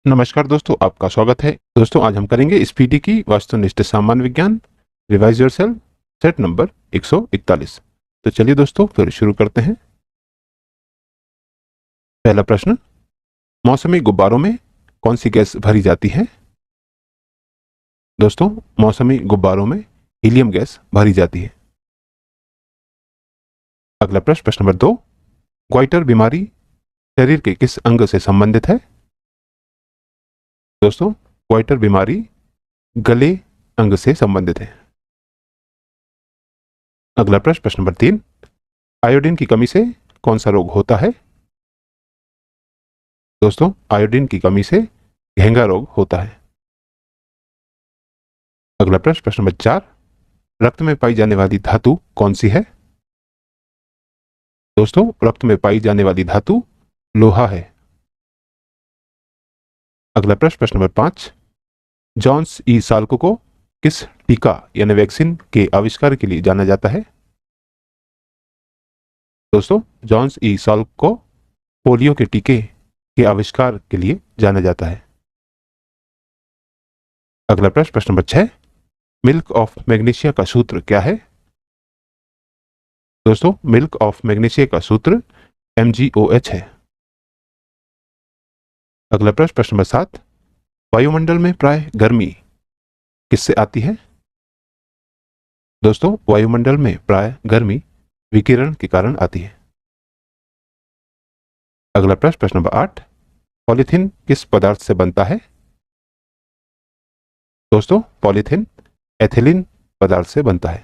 नमस्कार दोस्तों, आपका स्वागत है। दोस्तों, आज हम करेंगे स्पीडी की वस्तुनिष्ठ सामान्य विज्ञान रिवाइज योरसेल्फ सेट नंबर 141। तो चलिए दोस्तों, फिर शुरू करते हैं। पहला प्रश्न, मौसमी गुब्बारों में कौन सी गैस भरी जाती है? दोस्तों, मौसमी गुब्बारों में हीलियम गैस भरी जाती है। अगला प्रश्न, प्रश्न नंबर 2, ग्वाइटर बीमारी शरीर के किस अंग से संबंधित है? दोस्तों, ग्वाइटर बीमारी गले अंग से संबंधित है। अगला प्रश्न, प्रश्न नंबर 3, आयोडीन की कमी से कौन सा रोग होता है? दोस्तों, आयोडीन की कमी से घेंगा रोग होता है। अगला प्रश्न, प्रश्न नंबर 4, रक्त में पाई जाने वाली धातु कौन सी है? दोस्तों, रक्त में पाई जाने वाली धातु लोहा है। अगला प्रश्न, प्रश्न नंबर 5, जॉन्स ई साल्को को किस टीका यानी वैक्सीन के आविष्कार के लिए जाना जाता है? दोस्तों, जॉन्स ई साल्को को पोलियो के टीके के आविष्कार के लिए जाना जाता है। अगला प्रश्न, प्रश्न नंबर 6, मिल्क ऑफ मैग्नीशिया का सूत्र क्या है? दोस्तों, मिल्क ऑफ मैग्नीशिया का सूत्र MgOH है। अगला प्रश्न, प्रश्न नंबर 7, वायुमंडल में प्राय गर्मी किससे आती है? दोस्तों, वायुमंडल में प्राय गर्मी विकिरण के कारण आती है। अगला प्रश्न, प्रश्न नंबर 8, पॉलीथीन किस पदार्थ से बनता है? दोस्तों, पॉलीथीन एथिलीन पदार्थ से बनता है।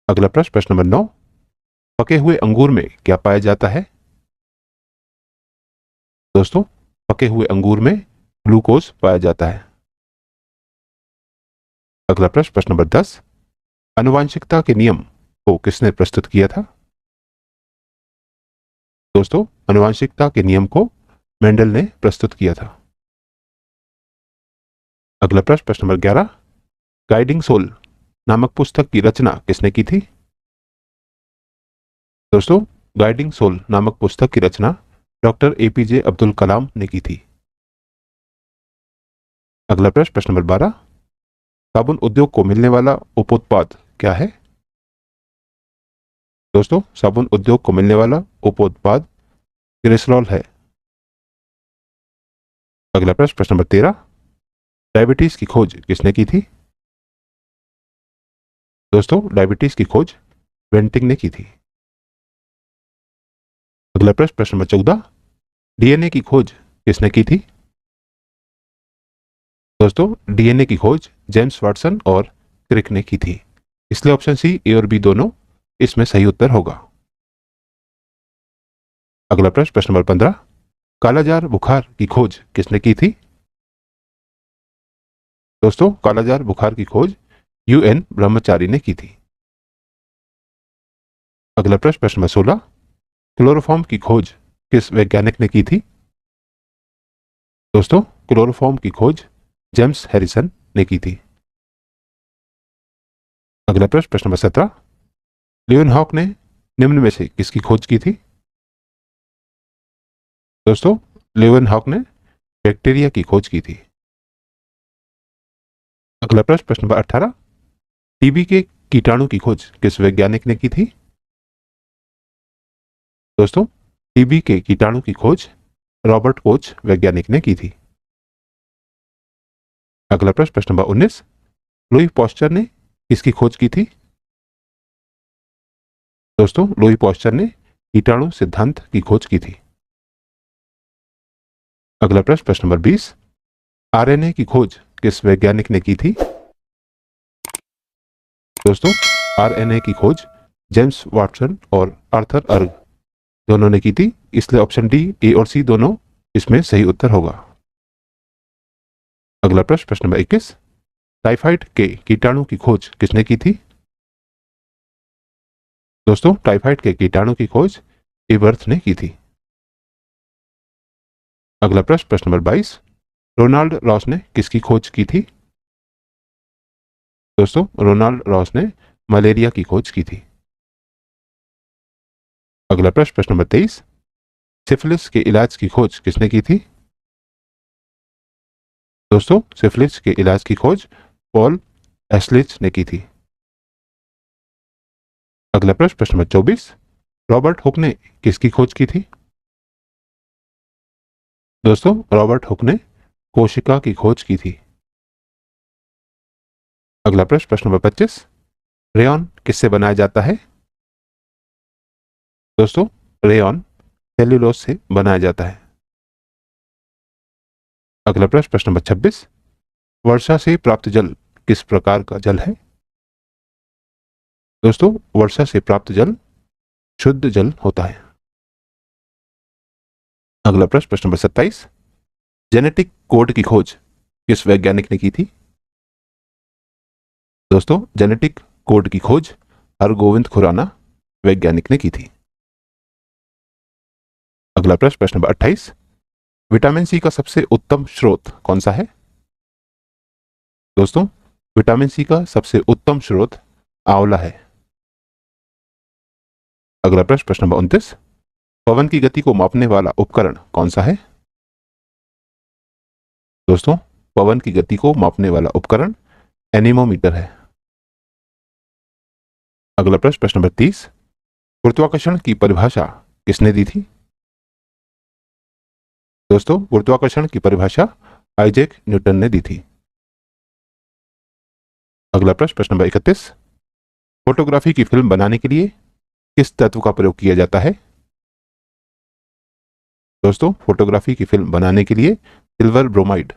अगला प्रश्न, प्रश्न नंबर 9, पके हुए अंगूर में क्या पाया जाता है? दोस्तों, पके हुए अंगूर में ग्लूकोज पाया जाता है। अगला प्रश्न, प्रश्न नंबर 10, आनुवांशिकता के नियम को किसने प्रस्तुत किया था? दोस्तों, आनुवांशिकता के नियम को मेंडल ने प्रस्तुत किया था। अगला प्रश्न, प्रश्न नंबर 11, गाइडिंग सोल नामक पुस्तक की रचना किसने की थी? दोस्तों, गाइडिंग सोल नामक पुस्तक की रचना डॉक्टर APJ अब्दुल कलाम ने की थी। अगला प्रश्न, प्रश्न नंबर 12, साबुन उद्योग को मिलने वाला उपोत्पाद क्या है? दोस्तों, साबुन उद्योग को मिलने वाला उपोत्पाद ग्लिसरॉल है। अगला प्रश्न, प्रश्न नंबर 13, डायबिटीज की खोज किसने की थी? दोस्तों, डायबिटीज की खोज वेंटिंग ने की थी। अगला प्रश्न, प्रश्न नंबर 14, DNA की खोज किसने की थी? दोस्तों, DNA की खोज जेम्स वाटसन और क्रिक ने की थी। इसलिए ऑप्शन सी, ए और बी दोनों इसमें सही उत्तर होगा। अगला प्रश्न, प्रश्न नंबर 15, कालाजार बुखार की खोज किसने की थी? दोस्तों, कालाजार बुखार की खोज UN ब्रह्मचारी ने की थी। अगला प्रश्न, प्रश्न नंबर 16, क्लोरोफॉर्म की खोज किस वैज्ञानिक ने की थी? दोस्तों, क्लोरोफॉर्म की खोज जेम्स हैरिसन ने की थी। अगला प्रश्न, प्रश्न नंबर 17, लियोनहॉक ने निम्न में से किसकी खोज की थी? दोस्तों, लियोनहॉक ने बैक्टीरिया की खोज की थी। अगला प्रश्न, प्रश्न नंबर 18, टीबी के कीटाणु की खोज किस वैज्ञानिक ने की थी? दोस्तों, टीबी के कीटाणु की खोज रॉबर्ट कोच वैज्ञानिक ने की थी। अगला प्रश्न, प्रश्न नंबर 19, लुई पॉस्चर ने किसकी खोज की थी? दोस्तों, लुई पॉस्चर ने कीटाणु सिद्धांत की खोज की थी। अगला प्रश्न, प्रश्न नंबर 20, RNA की खोज किस वैज्ञानिक ने की थी? दोस्तों, RNA की खोज जेम्स वाटसन और आर्थर अर्ग दोनों ने की थी। इसलिए ऑप्शन डी, ए और सी दोनों इसमें सही उत्तर होगा। अगला प्रश्न, प्रश्न नंबर 21, टाइफाइड के कीटाणु की खोज किसने की थी? दोस्तों, टाइफाइड के कीटाणु की खोज इबर्थ ने की थी। अगला प्रश्न, प्रश्न नंबर 22, रोनाल्ड रॉस ने किसकी खोज की थी? दोस्तों, रोनाल्ड रॉस ने मलेरिया की खोज की थी। अगला प्रश्न, प्रश्न नंबर 23, सिफिलिस के इलाज की खोज किसने की थी? दोस्तों सिफिलिस के इलाज की खोज पॉल एस्लिच ने की थी। अगला प्रश्न, प्रश्न नंबर 24, रॉबर्ट हुक ने किसकी खोज की थी? दोस्तों रॉबर्ट हुक ने कोशिका की खोज की थी। अगला प्रश्न, प्रश्न नंबर 25, रेयॉन किससे बनाया जाता है? दोस्तों रेयॉन सेल्यूलोज से बनाया जाता है। अगला प्रश्न, प्रश्न नंबर 26, वर्षा से प्राप्त जल किस प्रकार का जल है? दोस्तों वर्षा से प्राप्त जल शुद्ध जल होता है। अगला प्रश्न, प्रश्न नंबर 27, जेनेटिक कोड की खोज किस वैज्ञानिक ने की थी? दोस्तों जेनेटिक कोड की खोज हरगोविंद खुराना वैज्ञानिक ने की थी। अगला प्रश्न, प्रश्न नंबर 28, विटामिन सी का सबसे उत्तम स्रोत कौन सा है? दोस्तों विटामिन सी का सबसे उत्तम स्रोत आंवला है। अगला प्रश्न, प्रश्न नंबर 29, पवन की गति को मापने वाला उपकरण कौन सा है? दोस्तों पवन की गति को मापने वाला उपकरण एनीमोमीटर है। अगला प्रश्न, प्रश्न नंबर 30, गुरुत्वाकर्षण की परिभाषा किसने दी थी? दोस्तों गुरुत्वाकर्षण की परिभाषा आइजैक न्यूटन ने दी थी। अगला प्रश्न, प्रश्न नंबर 31, फोटोग्राफी की फिल्म बनाने के लिए किस तत्व का प्रयोग किया जाता है? दोस्तों फोटोग्राफी की फिल्म बनाने के लिए सिल्वर ब्रोमाइड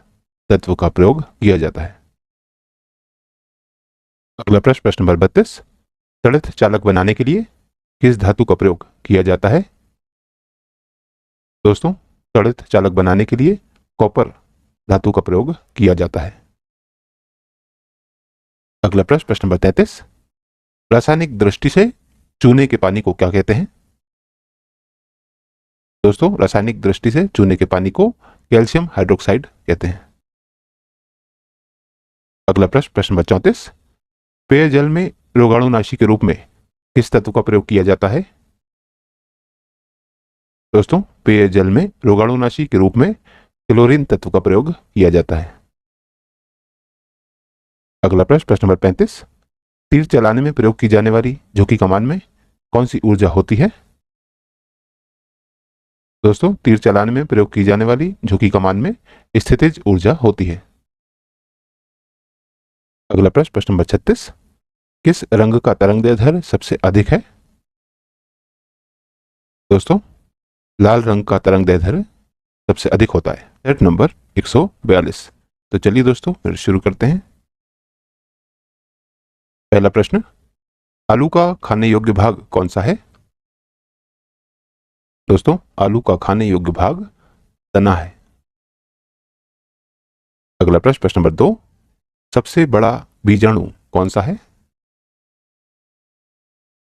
तत्व का प्रयोग किया जाता है। अगला प्रश्न, प्रश्न नंबर 32, तड़ित चालक बनाने के लिए किस धातु का प्रयोग किया जाता है? दोस्तों तड़ित चालक बनाने के लिए कॉपर धातु का प्रयोग किया जाता है। अगला प्रश्न, प्रश्न नंबर 33, रासायनिक दृष्टि से चूने के पानी को क्या कहते हैं? दोस्तों रासायनिक दृष्टि से चूने के पानी को कैल्शियम हाइड्रोक्साइड कहते हैं। अगला प्रश्न, प्रश्न नंबर 34, पेयजल में रोगाणुनाशी के रूप में किस तत्व का प्रयोग किया जाता है? दोस्तों पेयजल में रोगाणुनाशी के रूप में क्लोरीन तत्व का प्रयोग किया जाता है। अगला प्रश्न, प्रश्न नंबर 35, तीर चलाने में प्रयोग की जाने वाली झुकी कमान में कौन सी ऊर्जा होती है? दोस्तों तीर चलाने में प्रयोग की जाने वाली झुकी कमान में स्थितिज ऊर्जा होती है। अगला प्रश्न, प्रश्न नंबर 36, किस रंग का तरंगदैर्ध्य सबसे अधिक है? दोस्तों लाल रंग का तरंगदैर्ध्य सबसे अधिक होता है। Set number 142। तो चलिए दोस्तों फिर शुरू करते हैं। पहला प्रश्न, आलू का खाने योग्य भाग कौन सा है? दोस्तों आलू का खाने योग्य भाग तना है। अगला प्रश्न, प्रश्न नंबर 2, सबसे बड़ा बीजाणु कौन सा है?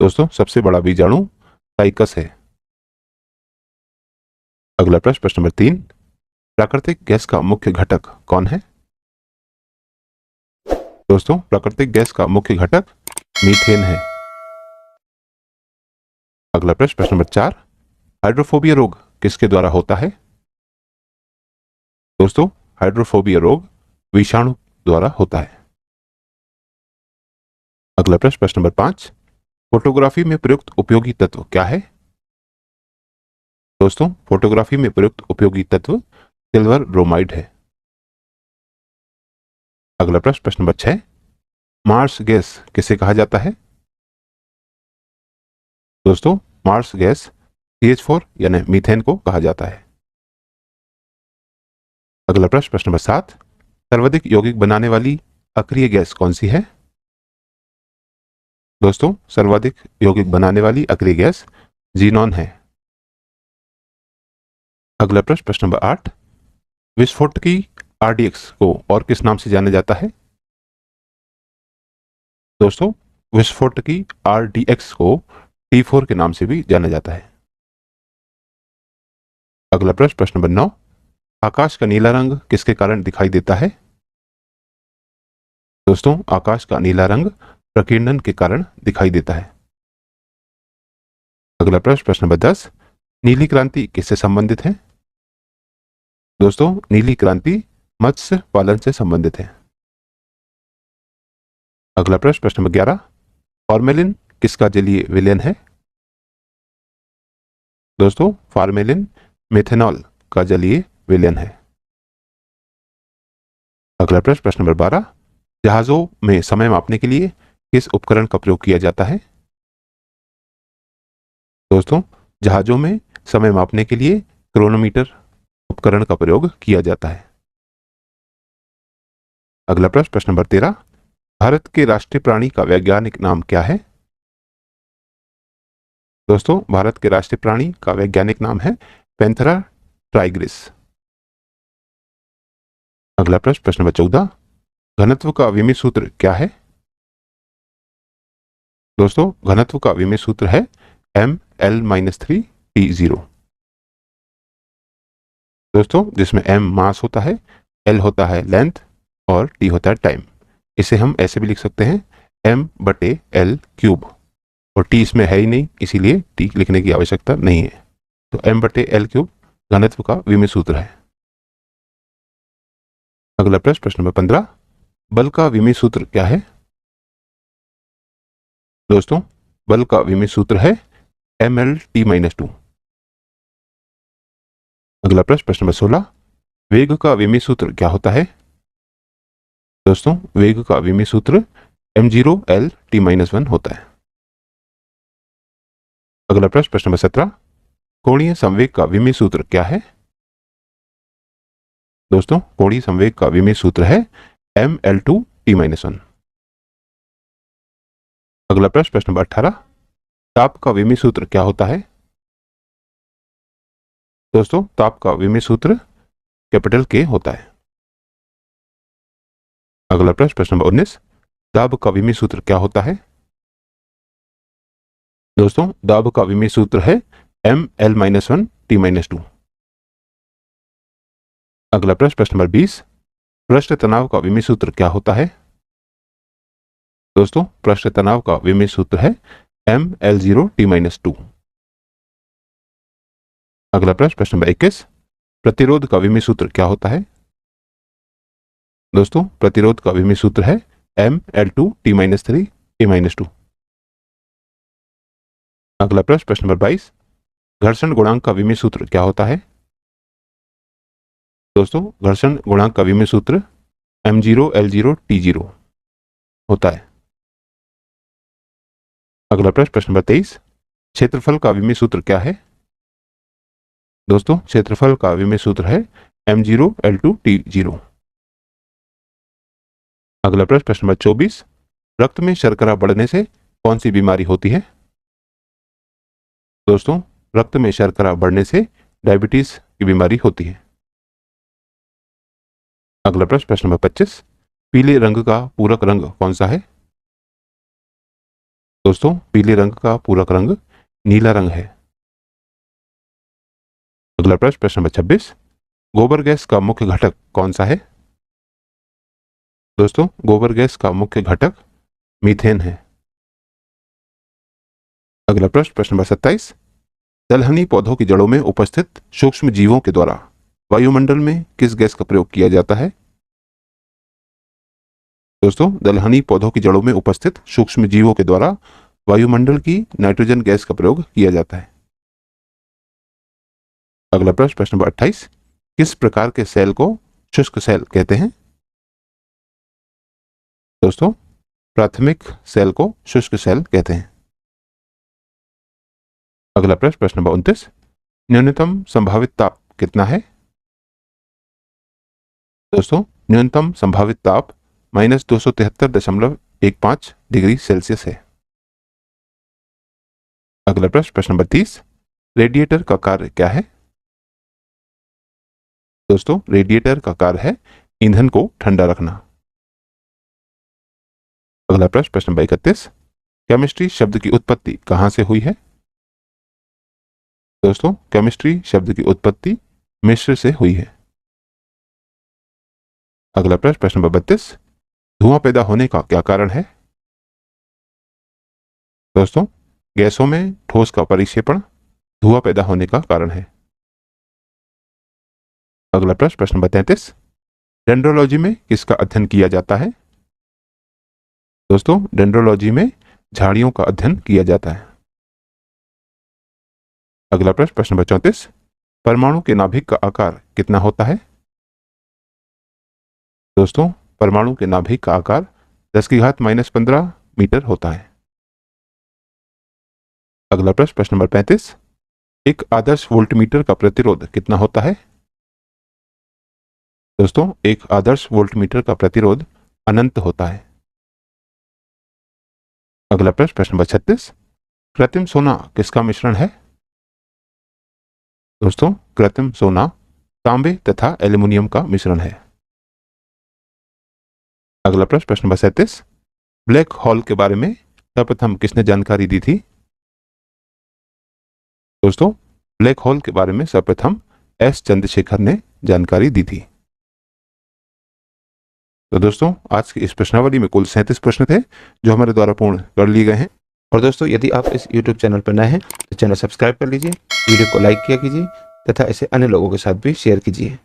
दोस्तों सबसे बड़ा बीजाणु साइकस है। अगला प्रश्न, प्रश्न नंबर 3, प्राकृतिक गैस का मुख्य घटक कौन है? दोस्तों प्राकृतिक गैस का मुख्य घटक मीथेन है। अगला प्रश्न, प्रश्न नंबर 4, हाइड्रोफोबिया रोग किसके द्वारा होता है? दोस्तों हाइड्रोफोबिया रोग विषाणु द्वारा होता है। अगला प्रश्न, प्रश्न नंबर 5, फोटोग्राफी में प्रयुक्त उपयोगी तत्व क्या है? दोस्तों फोटोग्राफी में प्रयुक्त उपयोगी तत्व सिल्वर ब्रोमाइड है। अगला प्रश्न, प्रश्न नंबर 6, मार्स गैस किसे कहा जाता है? दोस्तों मार्स गैस CH4 यानी मीथेन को कहा जाता है। अगला प्रश्न, प्रश्न नंबर 7, सर्वाधिक यौगिक बनाने वाली अक्रिय गैस कौन सी है? दोस्तों सर्वाधिक यौगिक बनाने वाली अक्रिय गैस जीनॉन है। अगला प्रश्न, प्रश्न नंबर 8, विस्फोटकी RDX को और किस नाम से जाना जाता है? दोस्तों विस्फोटकी RDX को T4 के नाम से भी जाना जाता है। अगला प्रश्न, प्रश्न नंबर 9, आकाश का नीला रंग किसके कारण दिखाई देता है? दोस्तों आकाश का नीला रंग प्रकीर्णन के कारण दिखाई देता है। अगला प्रश्न, प्रश्न नंबर 10, नीली क्रांति किससे संबंधित है? दोस्तों नीली क्रांति मत्स्य पालन से संबंधित है। अगला प्रश्न, प्रश्न नंबर 11, फॉर्मेलिन किसका जलीय विलयन है? दोस्तों, फॉर्मेलिन मेथनॉल का जलीय विलयन है। अगला प्रश्न, प्रश्न नंबर 12, जहाजों में समय मापने के लिए किस उपकरण का प्रयोग किया जाता है? दोस्तों, जहाजों में समय मापने के लिए क्रोनोमीटर उपकरण का प्रयोग किया जाता है। अगला प्रश्न, प्रश्न नंबर 13, भारत के राष्ट्रीय प्राणी का वैज्ञानिक नाम क्या है? दोस्तों, भारत के राष्ट्रीय प्राणी का वैज्ञानिक नाम है पैंथेरा टाइग्रिस। अगला प्रश्न, प्रश्न नंबर 14, घनत्व का विमीय सूत्र क्या है? दोस्तों, घनत्व का विमीय सूत्र है ml-3t0। दोस्तों, जिसमें m मास होता है, l होता है लेंथ और t होता है टाइम। इसे हम ऐसे भी लिख सकते हैं m/l³ और t इसमें है ही नहीं, इसीलिए t लिखने की आवश्यकता नहीं है। तो m/l³ घनत्व का विमीय सूत्र है। अगला प्रश्न, प्रश्न नंबर 15, बल का विमीय सूत्र क्या है? दोस्तों, बल का विमीय सूत्र है ml(t-2)। अगला प्रश्न, प्रश्न नंबर 16, वेग का विमीय सूत्र क्या होता है? दोस्तों, वेग का विमीय सूत्र m0l(t-1) होता है। अगला प्रश्न, प्रश्न नंबर 17, कोणीय संवेग का विमीय सूत्र क्या है? दोस्तों, कोणीय संवेग का विमीय सूत्र है ml2t-1। अगला प्रश्न, प्रश्न नंबर 18, ताप का विमीय सूत्र क्या होता है? दोस्तों, ताप का विमीय सूत्र कैपिटल K होता है। अगला प्रश्न, प्रश्न नंबर 19, दाब का विमीय सूत्र क्या होता है? दोस्तों, दाब का विमीय सूत्र है ml-1t-2। अगला प्रश्न, प्रश्न नंबर 20, पृष्ठ तनाव का विमीय सूत्र क्या होता है? दोस्तों, पृष्ठ तनाव का विमीय सूत्र है ml0t-2। अगला प्रश्न, प्रश्न नंबर 21, प्रतिरोध का विमीय सूत्र क्या होता है? दोस्तों, प्रतिरोध का विमीय सूत्र है ml2t-3a-2। अगला प्रश्न, प्रश्न नंबर 22, घर्षण गुणांक का विमीय सूत्र क्या होता है? दोस्तों, घर्षण गुणांक का विमीय सूत्र m0l0t0 होता है। अगला प्रश्न, प्रश्न नंबर 23, क्षेत्रफल का विमीय सूत्र क्या है? दोस्तों, क्षेत्रफल का विमीय सूत्र है m0l2t0। अगला प्रश्न, प्रश्न नंबर 24, रक्त में शर्करा बढ़ने से कौन सी बीमारी होती है? दोस्तों, रक्त में शर्करा बढ़ने से डायबिटीज की बीमारी होती है। अगला प्रश्न, प्रश्न नंबर 25, पीले रंग का पूरक रंग कौन सा है? दोस्तों, पीले रंग का पूरक रंग नीला रंग है। अगला प्रश्न, प्रश्न नंबर 26, गोबर गैस का मुख्य घटक कौन सा है? दोस्तों, गोबर गैस का मुख्य घटक मीथेन है। अगला प्रश्न, प्रश्न नंबर 27, दलहनी पौधों की जड़ों में उपस्थित सूक्ष्म जीवों के द्वारा वायुमंडल में किस गैस का प्रयोग किया जाता है? दोस्तों, दलहनी पौधों की जड़ों में उपस्थित सूक्ष्म जीवों के द्वारा वायुमंडल की नाइट्रोजन गैस का प्रयोग किया जाता है। अगला प्रश्न, प्रश्न नंबर 28, किस प्रकार के सेल को शुष्क सेल कहते हैं? दोस्तों, प्राथमिक सेल को शुष्क सेल कहते हैं। अगला प्रश्न, प्रश्न नंबर 29, न्यूनतम संभावित ताप कितना है? दोस्तों, न्यूनतम संभावित ताप -273.15 डिग्री सेल्सियस है। अगला प्रश्न, प्रश्न नंबर 30, रेडिएटर का कार्य क्या है? दोस्तों, रेडिएटर का कार्य है ईंधन को ठंडा रखना। अगला प्रश्न, प्रश्न नंबर 31, केमिस्ट्री शब्द की उत्पत्ति कहां से हुई है? दोस्तों, केमिस्ट्री शब्द की उत्पत्ति मिस्र से हुई है। अगला प्रश्न, प्रश्न नंबर 32, धुआं पैदा होने का क्या कारण है? दोस्तों, गैसों में ठोस का परिक्षेपण धुआं पैदा होने का कारण है। अगला प्रश्न, प्रश्न नंबर 33, डेंड्रोलॉजी में किसका अध्ययन किया जाता है? दोस्तों, डेंड्रोलॉजी में झाड़ियों का अध्ययन किया जाता है। अगला प्रश्न, प्रश्न नंबर 34, परमाणु के नाभिक का आकार कितना होता है? दोस्तों, परमाणु के नाभिक का आकार 10⁻⁻15 मीटर होता है। अगला प्रश्न, प्रश्न नंबर 35, एक आदर्श वोल्टमीटर का प्रतिरोध कितना होता है? दोस्तों, एक आदर्श वोल्टमीटर का प्रतिरोध अनंत होता है। अगला प्रश्न, प्रश्न नंबर 36, कृत्रिम सोना किसका मिश्रण है? दोस्तों, कृत्रिम सोना तांबे तथा एल्युमिनियम का मिश्रण है। अगला प्रश्न, प्रश्न नंबर 37, ब्लैक होल के बारे में सर्वप्रथम किसने जानकारी दी थी? दोस्तों, ब्लैक होल के बारे में सर्वप्रथम एस चंद्रशेखर ने जानकारी दी थी। तो दोस्तों, आज की इस प्रश्नावली में कुल 37 प्रश्न थे जो हमारे द्वारा पूर्ण कर लिए गए हैं। और दोस्तों, यदि आप इस YouTube चैनल पर नए हैं तो चैनल सब्सक्राइब कर लीजिए, वीडियो को लाइक किया कीजिए तथा इसे अन्य लोगों के साथ भी शेयर कीजिए।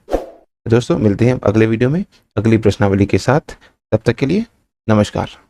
दोस्तों, मिलते हैं अगले वीडियो में अगली प्रश्नावली के साथ। तब तक के लिए नमस्कार।